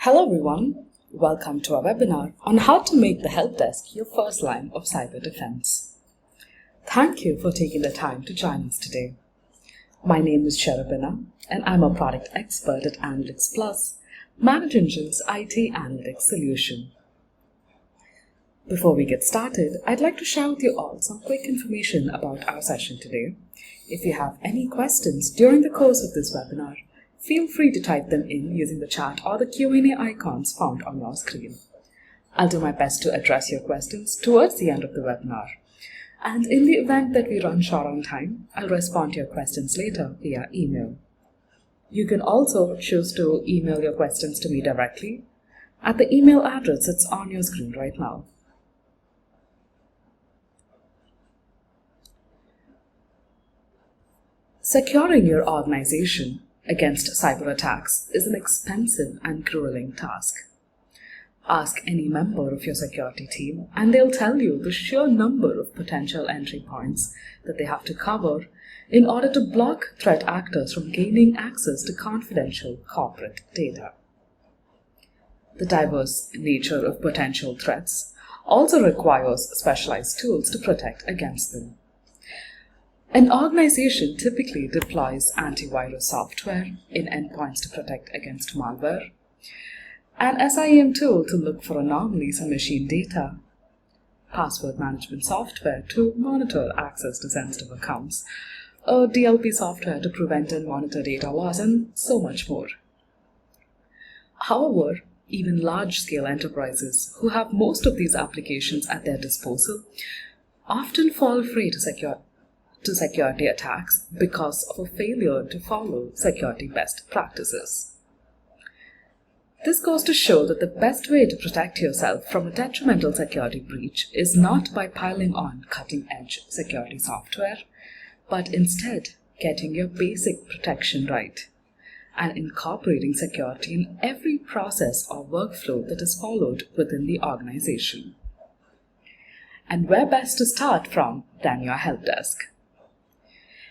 Hello everyone, welcome to our webinar on how to make the help desk your first line of cyber defense. Thank you for taking the time to join us today. My name is Sharabina and I'm a product expert at Analytics Plus, Manage Engine's IT Analytics solution. Before we get started, I'd like to share with you all some quick information about our session today. If you have any questions during the course of this webinar, feel free to type them in using the chat or the Q&A icons found on your screen. I'll do my best to address your questions towards the end of the webinar. And in the event that we run short on time, I'll respond to your questions later via email. You can also choose to email your questions to me directly at the email address that's on your screen right now. Securing your organization against cyber attacks is an expensive and grueling task. Ask any member of your security team and they'll tell you the sheer number of potential entry points that they have to cover in order to block threat actors from gaining access to confidential corporate data. The diverse nature of potential threats also requires specialized tools to protect against them. An organization typically deploys antivirus software in endpoints to protect against malware, an SIEM tool to look for anomalies in machine data, password management software to monitor access to sensitive accounts, a DLP software to prevent and monitor data loss, and so much more. However, even large-scale enterprises who have most of these applications at their disposal often fall prey to security attacks because of a failure to follow security best practices. This goes to show that the best way to protect yourself from a detrimental security breach is not by piling on cutting-edge security software, but instead getting your basic protection right and incorporating security in every process or workflow that is followed within the organization. And where best to start from than your help desk?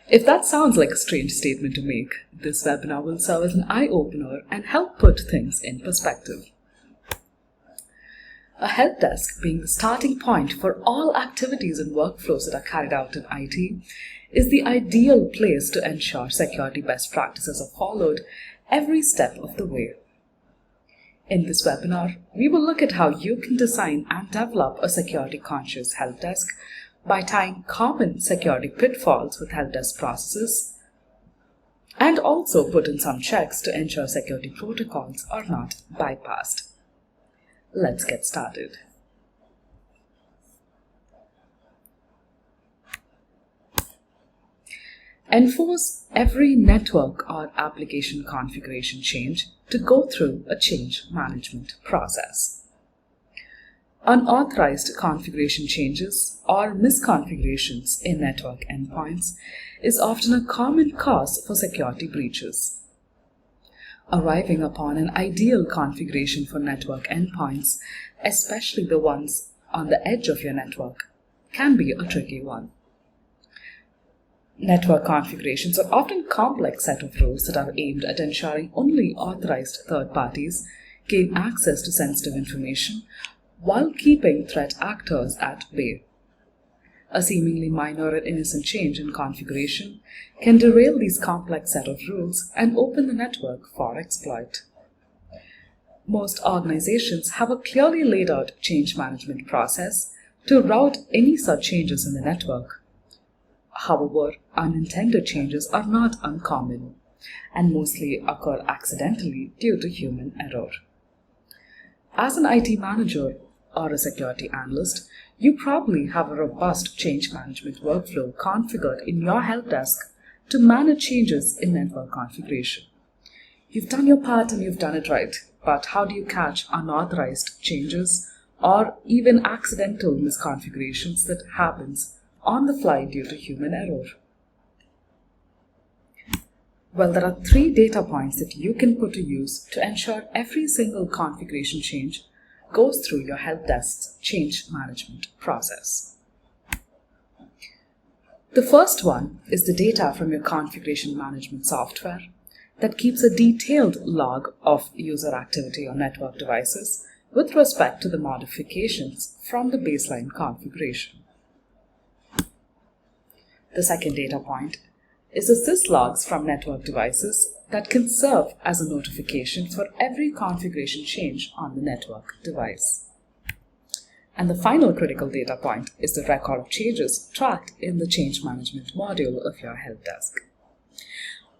If that sounds like a strange statement to make, this webinar will serve as an eye-opener and help put things in perspective. A help desk, being the starting point for all activities and workflows that are carried out in IT, is the ideal place to ensure security best practices are followed every step of the way. In this webinar, we will look at how you can design and develop a security-conscious help desk by tying common security pitfalls with help desk processes, and also put in some checks to ensure security protocols are not bypassed. Let's get started. Enforce every network or application configuration change to go through a change management process. Unauthorized configuration changes or misconfigurations in network endpoints is often a common cause for security breaches. Arriving upon an ideal configuration for network endpoints, especially the ones on the edge of your network, can be a tricky one. Network configurations are often a complex set of rules that are aimed at ensuring only authorized third parties gain access to sensitive information while keeping threat actors at bay. A seemingly minor and innocent change in configuration can derail these complex set of rules and open the network for exploit. Most organizations have a clearly laid out change management process to route any such changes in the network. However, unintended changes are not uncommon and mostly occur accidentally due to human error. As an IT manager or a security analyst, you probably have a robust change management workflow configured in your help desk to manage changes in network configuration. You've done your part and you've done it right, but how do you catch unauthorized changes or even accidental misconfigurations that happens on the fly due to human error? Well, there are 3 data points that you can put to use to ensure every single configuration change goes through your help desk's change management process. The first one is the data from your configuration management software that keeps a detailed log of user activity on network devices with respect to the modifications from the baseline configuration. The second data point is the syslogs from network devices that can serve as a notification for every configuration change on the network device. And the final critical data point is the record of changes tracked in the change management module of your help desk.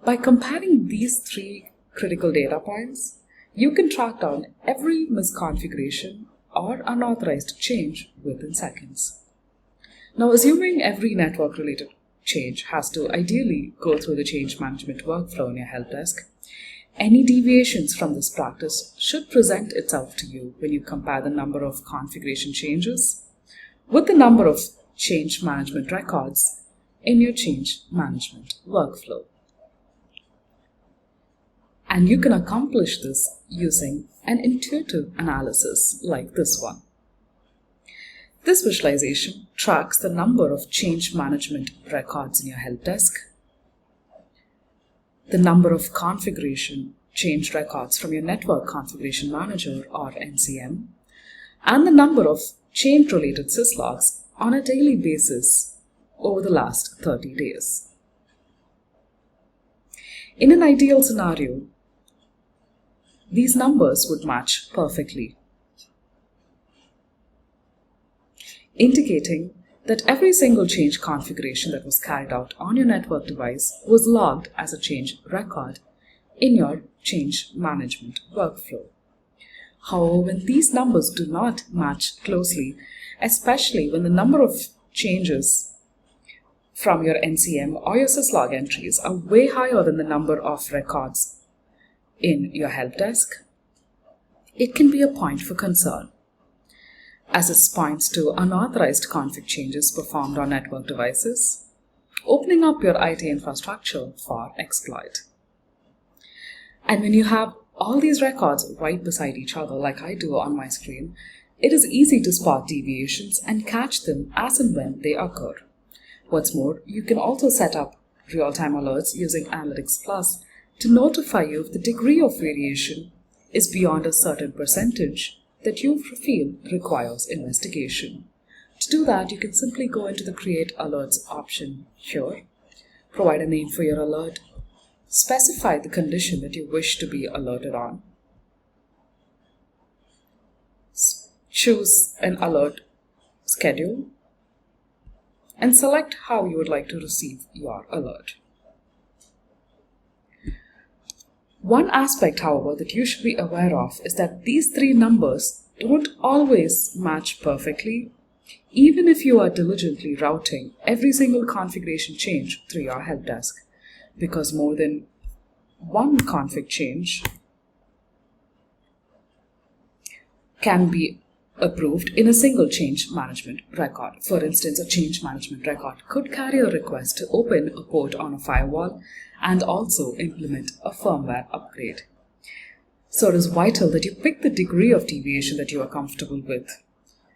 By comparing these three critical data points, you can track down every misconfiguration or unauthorized change within seconds. Now, assuming every network-related change has to ideally go through the change management workflow in your help desk, any deviations from this practice should present itself to you when you compare the number of configuration changes with the number of change management records in your change management workflow. And you can accomplish this using an intuitive analysis like this one. This visualization tracks the number of change management records in your help desk, the number of configuration change records from your Network Configuration Manager or NCM, and the number of change-related syslogs on a daily basis over the last 30 days. In an ideal scenario, these numbers would match perfectly, indicating that every single change configuration that was carried out on your network device was logged as a change record in your change management workflow. However, when these numbers do not match closely, especially when the number of changes from your NCM or your syslog entries are way higher than the number of records in your help desk, it can be a point for concern, as it points to unauthorized config changes performed on network devices, opening up your IT infrastructure for exploit. And when you have all these records right beside each other, like I do on my screen, it is easy to spot deviations and catch them as and when they occur. What's more, you can also set up real-time alerts using Analytics Plus to notify you if the degree of variation is beyond a certain percentage that you feel requires investigation. To do that, you can simply go into the Create Alerts option here, provide a name for your alert, specify the condition that you wish to be alerted on, choose an alert schedule, and select how you would like to receive your alert. One aspect, however, that you should be aware of is that these three numbers don't always match perfectly, even if you are diligently routing every single configuration change through your help desk, because more than one config change can be approved in a single change management record. For instance, a change management record could carry a request to open a port on a firewall and also implement a firmware upgrade. So it is vital that you pick the degree of deviation that you are comfortable with.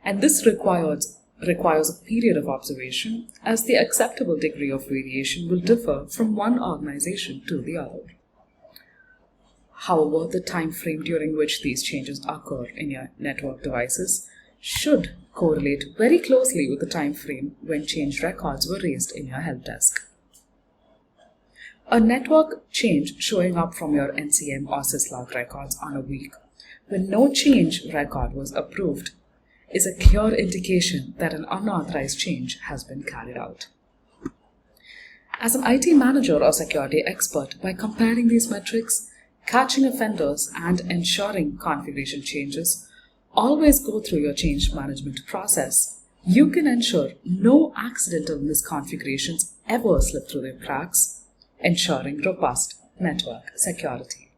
And this requires a period of observation, as the acceptable degree of variation will differ from one organization to the other. However, the time frame during which these changes occur in your network devices should correlate very closely with the time frame when change records were raised in your help desk. A network change showing up from your NCM or syslog records on a week when no change record was approved is a clear indication that an unauthorized change has been carried out. As an IT manager or security expert, by comparing these metrics, catching offenders, and ensuring configuration changes always go through your change management process, you can ensure no accidental misconfigurations ever slip through the cracks, ensuring robust network security.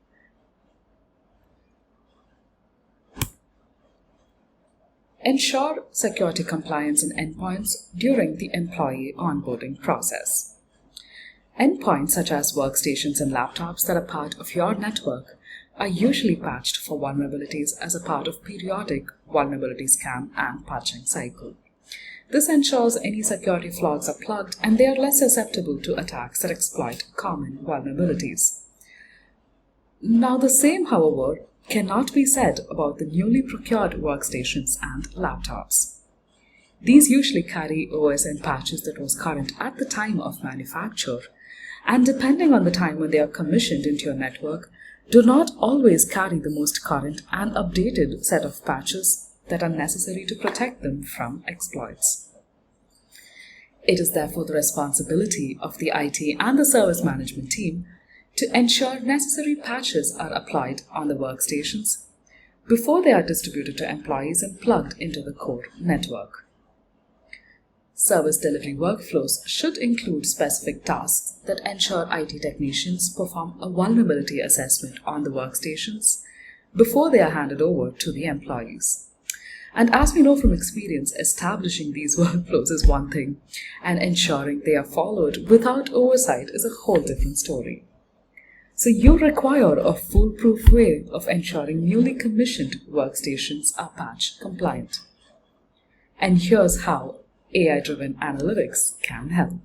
Ensure security compliance in endpoints during the employee onboarding process. Endpoints such as workstations and laptops that are part of your network are usually patched for vulnerabilities as a part of periodic vulnerability scan and patching cycle. This ensures any security flaws are plugged and they are less susceptible to attacks that exploit common vulnerabilities. Now, the same, however, cannot be said about the newly procured workstations and laptops. These usually carry OSN patches that was current at the time of manufacture, and depending on the time when they are commissioned into your network, do not always carry the most current and updated set of patches that are necessary to protect them from exploits. It is therefore the responsibility of the IT and the service management team to ensure necessary patches are applied on the workstations before they are distributed to employees and plugged into the core network. Service delivery workflows should include specific tasks that ensure IT technicians perform a vulnerability assessment on the workstations before they are handed over to the employees. And as we know from experience, establishing these workflows is one thing, and ensuring they are followed without oversight is a whole different story. So you require a foolproof way of ensuring newly commissioned workstations are patch compliant. And here's how AI-driven analytics can help.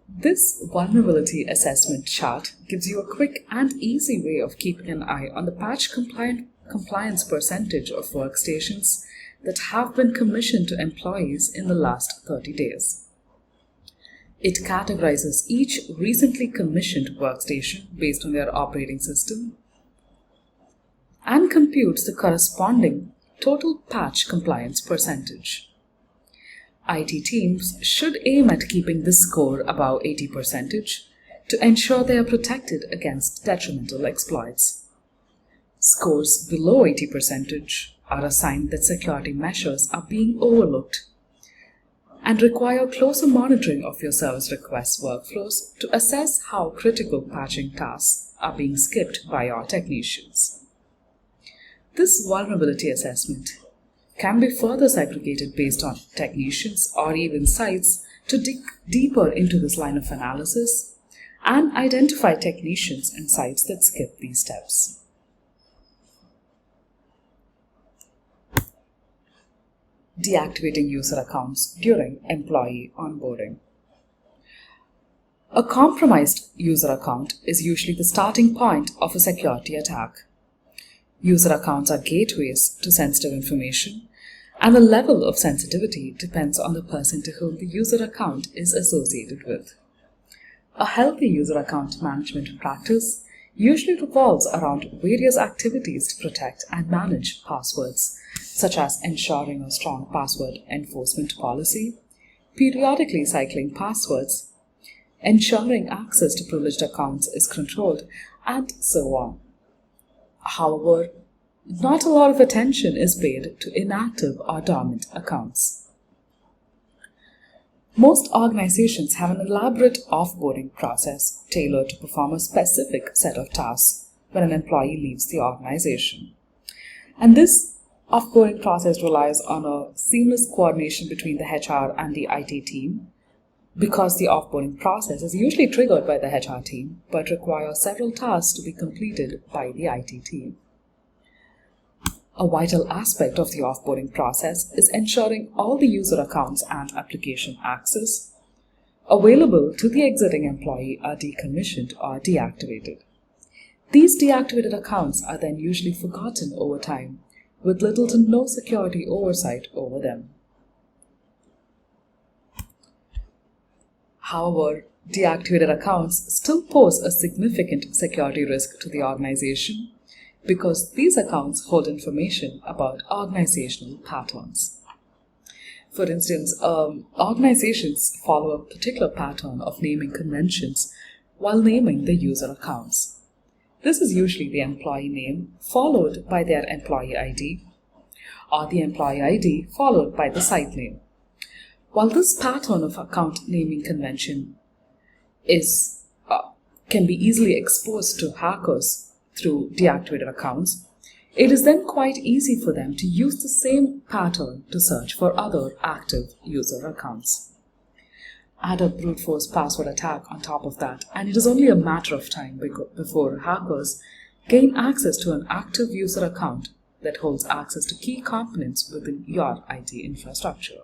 This vulnerability assessment chart gives you a quick and easy way of keeping an eye on the patch compliance percentage of workstations that have been commissioned to employees in the last 30 days. It categorizes each recently commissioned workstation based on their operating system and computes the corresponding total patch compliance percentage. IT teams should aim at keeping this score above 80% to ensure they are protected against detrimental exploits. Scores below 80% are a sign that security measures are being overlooked and require closer monitoring of your service request workflows to assess how critical patching tasks are being skipped by your technicians. This vulnerability assessment can be further segregated based on technicians or even sites to dig deeper into this line of analysis and identify technicians and sites that skip these steps. Deactivating user accounts during employee onboarding. A compromised user account is usually the starting point of a security attack. User accounts are gateways to sensitive information, and the level of sensitivity depends on the person to whom the user account is associated with. A healthy user account management practice usually revolves around various activities to protect and manage passwords, such as ensuring a strong password enforcement policy, periodically cycling passwords, ensuring access to privileged accounts is controlled, and so on. However, not a lot of attention is paid to inactive or dormant accounts. Most organizations have an elaborate offboarding process tailored to perform a specific set of tasks when an employee leaves the organization. And this offboarding process relies on a seamless coordination between the HR and the IT team, because the offboarding process is usually triggered by the HR team but requires several tasks to be completed by the IT team. A vital aspect of the offboarding process is ensuring all the user accounts and application access available to the exiting employee are decommissioned or deactivated. These deactivated accounts are then usually forgotten over time, with little to no security oversight over them. However, deactivated accounts still pose a significant security risk to the organization because these accounts hold information about organizational patterns. For instance, organizations follow a particular pattern of naming conventions while naming the user accounts. This is usually the employee name followed by their employee ID, or the employee ID followed by the site name. While this pattern of account naming convention can be easily exposed to hackers through deactivated accounts, it is then quite easy for them to use the same pattern to search for other active user accounts. Add a brute force password attack on top of that, and it is only a matter of time before hackers gain access to an active user account that holds access to key components within your IT infrastructure.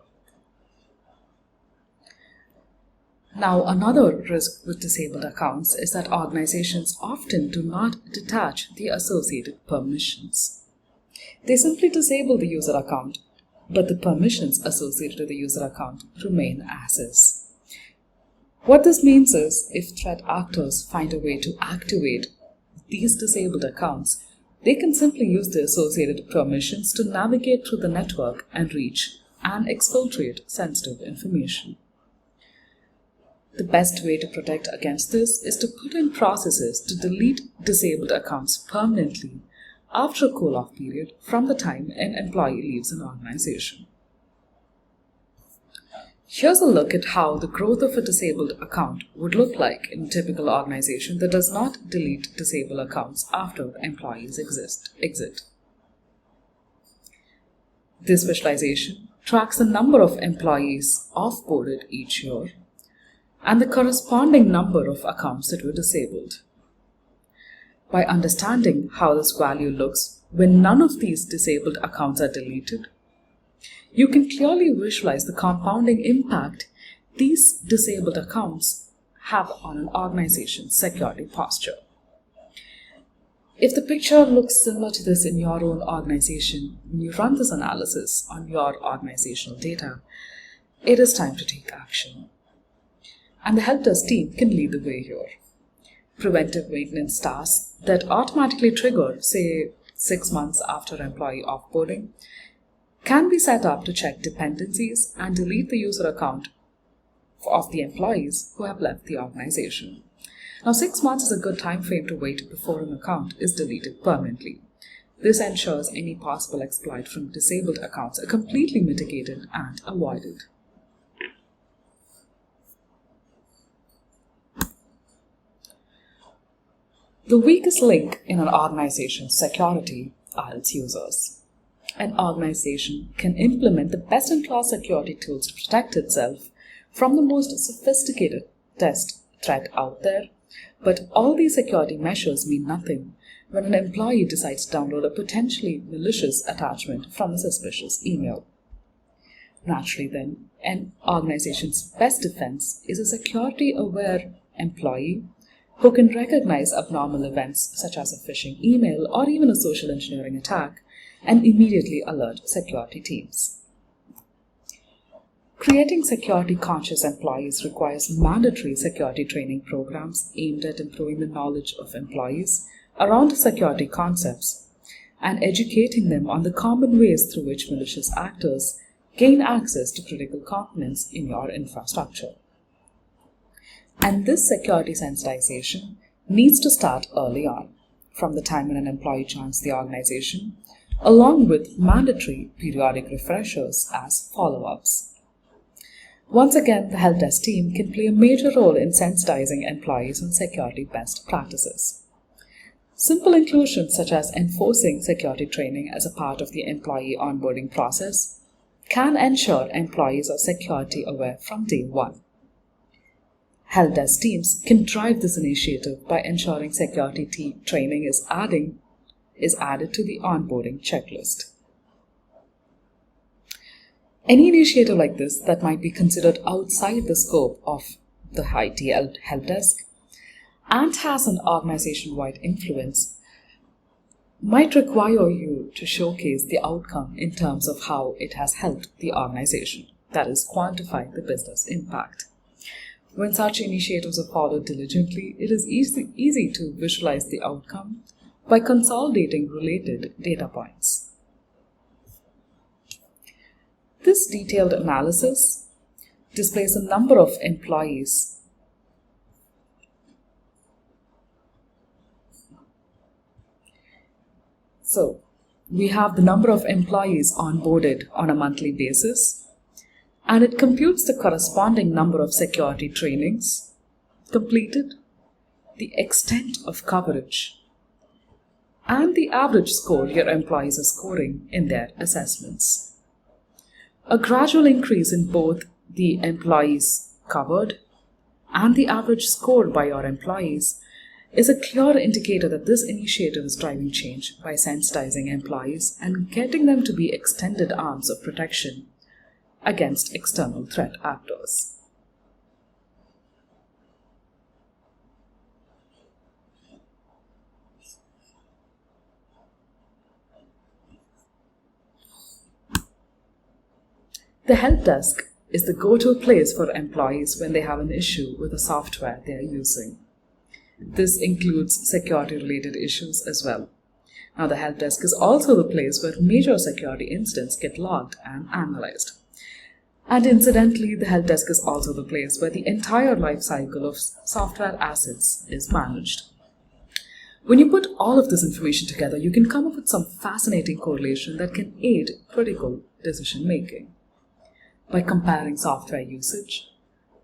Now, another risk with disabled accounts is that organizations often do not detach the associated permissions. They simply disable the user account, but the permissions associated with the user account remain as is. What this means is, if threat actors find a way to activate these disabled accounts, they can simply use the associated permissions to navigate through the network and reach and exfiltrate sensitive information. The best way to protect against this is to put in processes to delete disabled accounts permanently after a cool-off period from the time an employee leaves an organization. Here's a look at how the growth of a disabled account would look like in a typical organization that does not delete disabled accounts after employees exit. This visualization tracks the number of employees off-boarded each year and the corresponding number of accounts that were disabled. By understanding how this value looks when none of these disabled accounts are deleted, you can clearly visualize the compounding impact these disabled accounts have on an organization's security posture. If the picture looks similar to this in your own organization, when you run this analysis on your organizational data, it is time to take action. And the help desk team can lead the way here. Preventive maintenance tasks that automatically trigger, say, 6 months after employee offboarding, can be set up to check dependencies and delete the user account of the employees who have left the organization. Now, 6 months is a good time frame to wait before an account is deleted permanently. This ensures any possible exploit from disabled accounts are completely mitigated and avoided. The weakest link in an organization's security are its users. An organization can implement the best-in-class security tools to protect itself from the most sophisticated threat out there, but all these security measures mean nothing when an employee decides to download a potentially malicious attachment from a suspicious email. Naturally then, an organization's best defense is a security-aware employee who can recognize abnormal events such as a phishing email or even a social engineering attack and immediately alert security teams. Creating security-conscious employees requires mandatory security training programs aimed at improving the knowledge of employees around security concepts and educating them on the common ways through which malicious actors gain access to critical components in your infrastructure. And this security sensitization needs to start early on, from the time when an employee joins the organization, along with mandatory periodic refreshers as follow-ups. Once again, the help desk team can play a major role in sensitizing employees on security best practices. Simple inclusions such as enforcing security training as a part of the employee onboarding process can ensure employees are security aware from day one. Help desk teams can drive this initiative by ensuring security training is added to the onboarding checklist. Any initiative like this that might be considered outside the scope of the IT help desk and has an organization-wide influence might require you to showcase the outcome in terms of how it has helped the organization, that is, quantify the business impact. When such initiatives are followed diligently, it is easy to visualize the outcome by consolidating related data points. This detailed analysis displays the number of employees So we have the number of employees onboarded on a monthly basis, and it computes the corresponding number of security trainings completed, the extent of coverage, and the average score your employees are scoring in their assessments. A gradual increase in both the employees covered and the average score by your employees is a clear indicator that this initiative is driving change by sensitizing employees and getting them to be extended arms of protection against external threat actors. The help desk is the go-to place for employees when they have an issue with the software they are using. This includes security-related issues as well. Now, the help desk is also the place where major security incidents get logged and analyzed. And incidentally, the help desk is also the place where the entire life cycle of software assets is managed. When you put all of this information together, you can come up with some fascinating correlation that can aid critical decision making. By comparing software usage,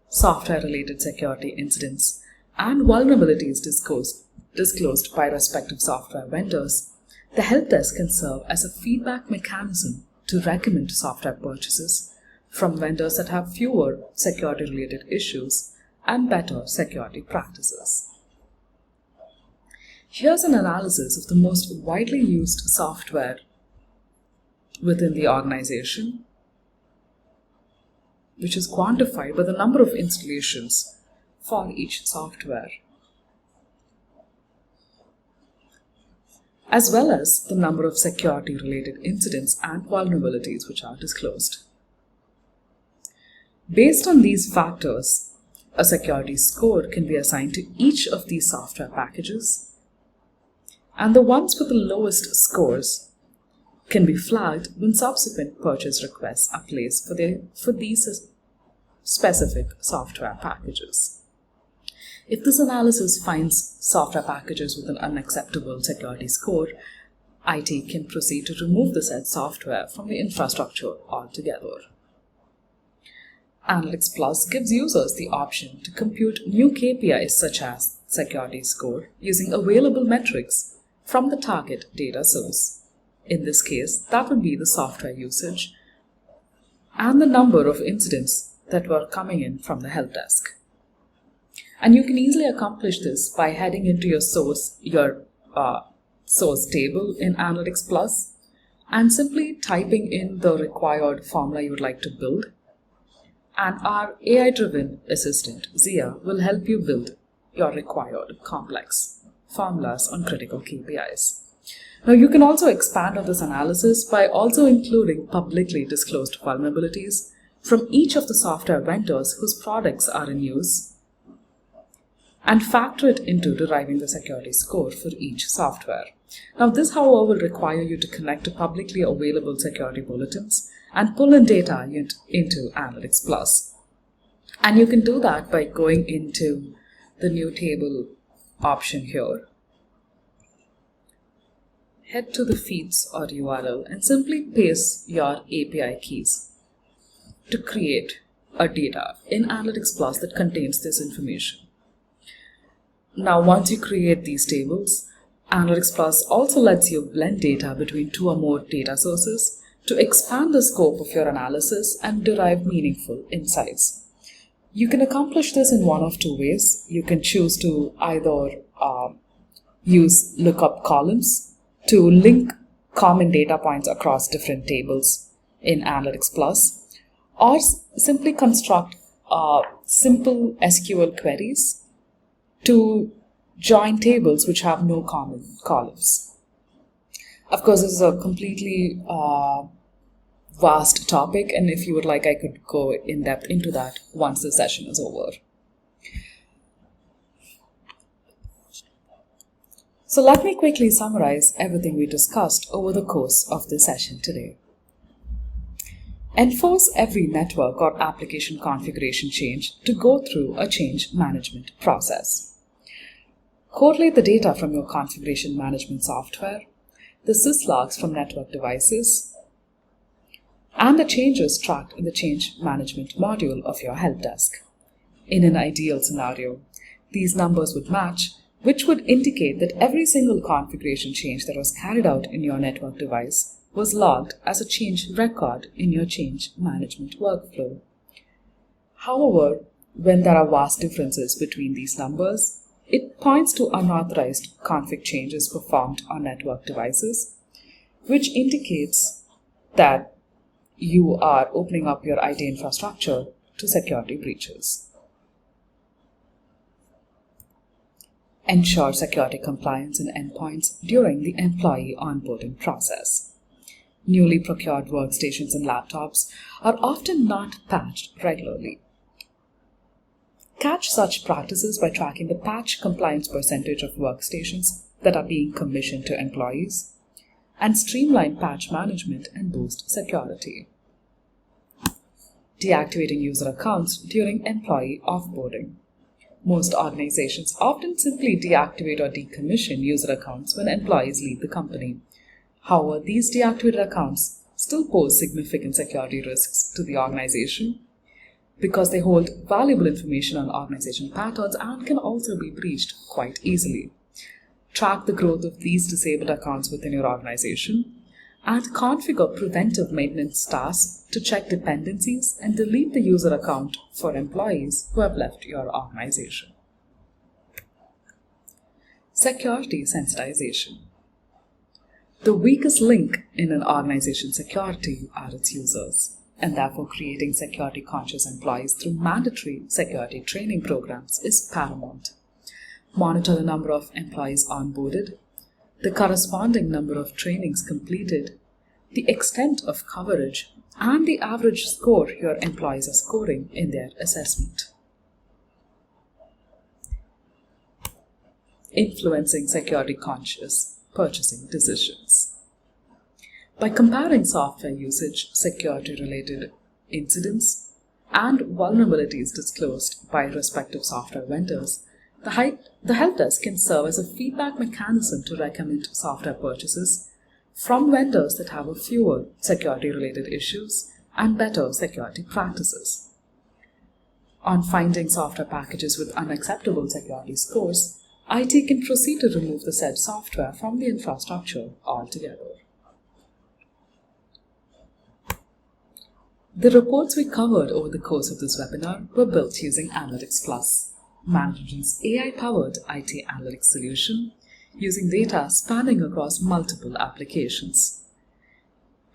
software-related security incidents, and vulnerabilities disclosed by respective software vendors, the help desk can serve as a feedback mechanism to recommend software purchases from vendors that have fewer security-related issues and better security practices. Here's an analysis of the most widely used software within the organization, which is quantified by the number of installations for each software, as well as the number of security-related incidents and vulnerabilities which are disclosed. Based on these factors, a security score can be assigned to each of these software packages, and the ones with the lowest scores can be flagged when subsequent purchase requests are placed for these specific software packages. If this analysis finds software packages with an unacceptable security score, IT can proceed to remove the said software from the infrastructure altogether. Analytics Plus gives users the option to compute new KPIs such as security score using available metrics from the target data source. In this case, that would be the software usage and the number of incidents that were coming in from the help desk. And you can easily accomplish this by heading into your source table in Analytics Plus and simply typing in the required formula you would like to build. And our AI-driven assistant, Zia, will help you build your required complex formulas on critical KPIs. Now, you can also expand on this analysis by also including publicly disclosed vulnerabilities from each of the software vendors whose products are in use and factor it into deriving the security score for each software. Now, this, however, will require you to connect to publicly available security bulletins and pull in data into Analytics Plus. And you can do that by going into the new table option here. Head to the feeds or URL and simply paste your API keys to create a data in Analytics Plus that contains this information. Now, once you create these tables, Analytics Plus also lets you blend data between two or more data sources to expand the scope of your analysis and derive meaningful insights. You can accomplish this in one of two ways. You can choose to either use lookup columns to link common data points across different tables in Analytics Plus, or simply construct simple SQL queries to join tables which have no common columns. Of course, this is a completely vast topic, and if you would like, I could go in depth into that once the session is over. So let me quickly summarize everything we discussed over the course of this session today. Enforce every network or application configuration change to go through a change management process. Correlate the data from your configuration management software, the syslogs from network devices, and the changes tracked in the change management module of your help desk. In an ideal scenario, these numbers would match, which would indicate that every single configuration change that was carried out in your network device was logged as a change record in your change management workflow. However, when there are vast differences between these numbers, it points to unauthorized config changes performed on network devices, which indicates that you are opening up your IT infrastructure to security breaches. Ensure security compliance in endpoints during the employee onboarding process. Newly procured workstations and laptops are often not patched regularly. Catch such practices by tracking the patch compliance percentage of workstations that are being commissioned to employees, and streamline patch management and boost security. Deactivating user accounts during employee offboarding. Most organizations often simply deactivate or decommission user accounts when employees leave the company. However, these deactivated accounts still pose significant security risks to the organization because they hold valuable information on organization patterns and can also be breached quite easily. Track the growth of these disabled accounts within your organization and configure preventive maintenance tasks to check dependencies and delete the user account for employees who have left your organization. Security sensitization. The weakest link in an organization's security are its users, and therefore creating security-conscious employees through mandatory security training programs is paramount. Monitor the number of employees onboarded, the corresponding number of trainings completed, the extent of coverage, and the average score your employees are scoring in their assessment. Influencing security-conscious purchasing decisions. By comparing software usage, security-related incidents, and vulnerabilities disclosed by respective software vendors, the help desk can serve as a feedback mechanism to recommend software purchases from vendors that have fewer security-related issues and better security practices. On finding software packages with unacceptable security scores, IT can proceed to remove the said software from the infrastructure altogether. The reports we covered over the course of this webinar were built using Analytics Plus, management's AI-powered IT analytics solution, using data spanning across multiple applications.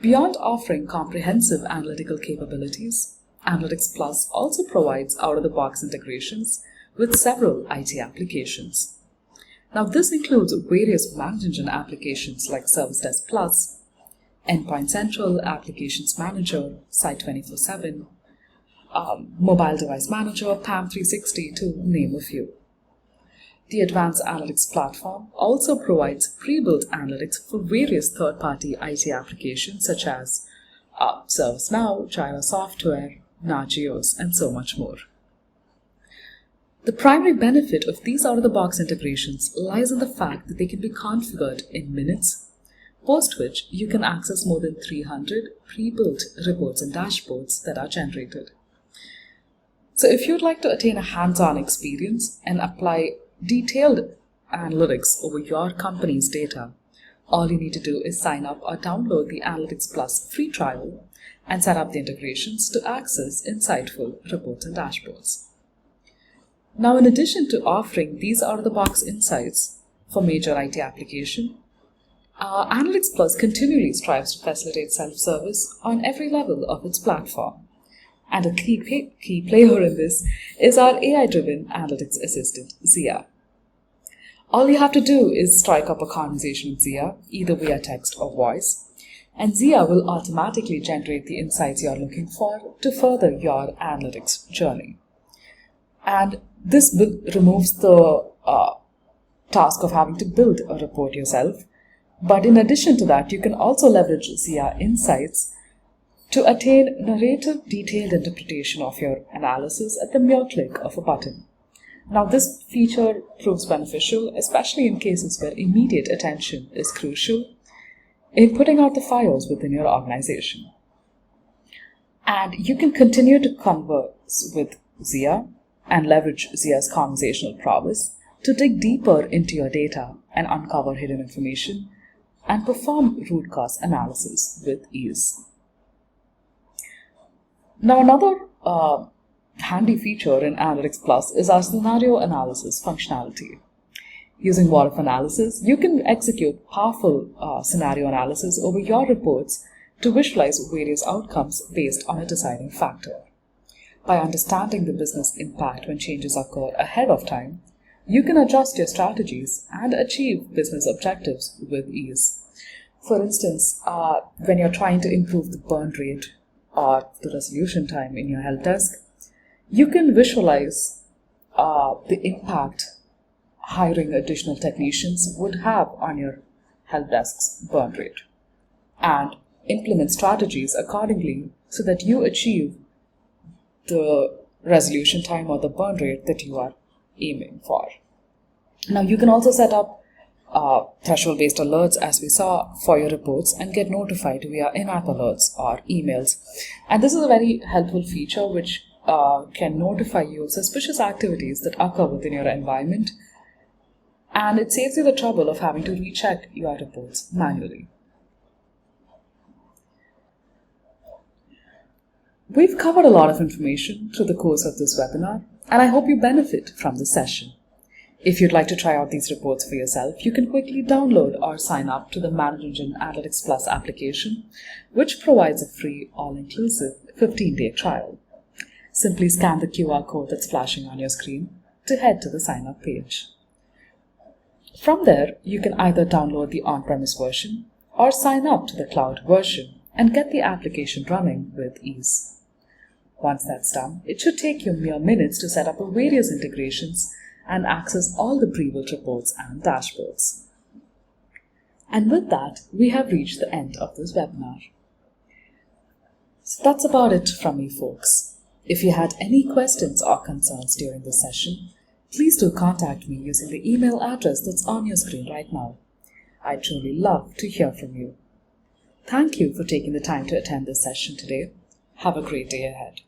Beyond offering comprehensive analytical capabilities, Analytics Plus also provides out-of-the-box integrations with several IT applications. Now, this includes various managed engine applications like Service Desk Plus, Endpoint Central, Applications Manager, Site 24/7, Mobile Device Manager, PAM 360, to name a few. The Advanced Analytics platform also provides pre-built analytics for various third-party IT applications such as ServiceNow, Jira Software, Nagios, and so much more. The primary benefit of these out-of-the-box integrations lies in the fact that they can be configured in minutes, post which you can access more than 300 pre-built reports and dashboards that are generated. So if you'd like to attain a hands-on experience and apply detailed analytics over your company's data, all you need to do is sign up or download the Analytics Plus free trial and set up the integrations to access insightful reports and dashboards. Now, in addition to offering these out-of-the-box insights for major IT application, Analytics Plus continually strives to facilitate self-service on every level of its platform. And a key player in this is our AI-driven analytics assistant, Zia. All you have to do is strike up a conversation with Zia, either via text or voice, and Zia will automatically generate the insights you're looking for to further your analytics journey. And this removes the task of having to build a report yourself. But in addition to that, you can also leverage Zia Insights to attain narrative detailed interpretation of your analysis at the mere click of a button. Now, this feature proves beneficial, especially in cases where immediate attention is crucial in putting out the fires within your organization. And you can continue to converse with Zia and leverage Zia's conversational prowess to dig deeper into your data and uncover hidden information and perform root cause analysis with ease. Now, another handy feature in Analytics Plus is our scenario analysis functionality. Using what-if analysis, you can execute powerful scenario analysis over your reports to visualize various outcomes based on a deciding factor. By understanding the business impact when changes occur ahead of time, you can adjust your strategies and achieve business objectives with ease. For instance, when you're trying to improve the burn rate or the resolution time in your help desk, you can visualize the impact hiring additional technicians would have on your help desk's burn rate and implement strategies accordingly so that you achieve the resolution time or the burn rate that you are aiming for. Now, you can also set up threshold-based alerts, as we saw, for your reports and get notified via in-app alerts or emails. And this is a very helpful feature which can notify you of suspicious activities that occur within your environment, and it saves you the trouble of having to recheck your reports manually. We've covered a lot of information through the course of this webinar, and I hope you benefit from this session. If you'd like to try out these reports for yourself, you can quickly download or sign up to the Manage Engine Analytics Plus application, which provides a free, all-inclusive 15-day trial. Simply scan the QR code that's flashing on your screen to head to the sign-up page. From there, you can either download the on-premise version or sign up to the cloud version and get the application running with ease. Once that's done, it should take you mere minutes to set up the various integrations and access all the pre-built reports and dashboards. And with that, we have reached the end of this webinar. So that's about it from me, folks. If you had any questions or concerns during this session, please do contact me using the email address that's on your screen right now. I'd truly love to hear from you. Thank you for taking the time to attend this session today. Have a great day ahead.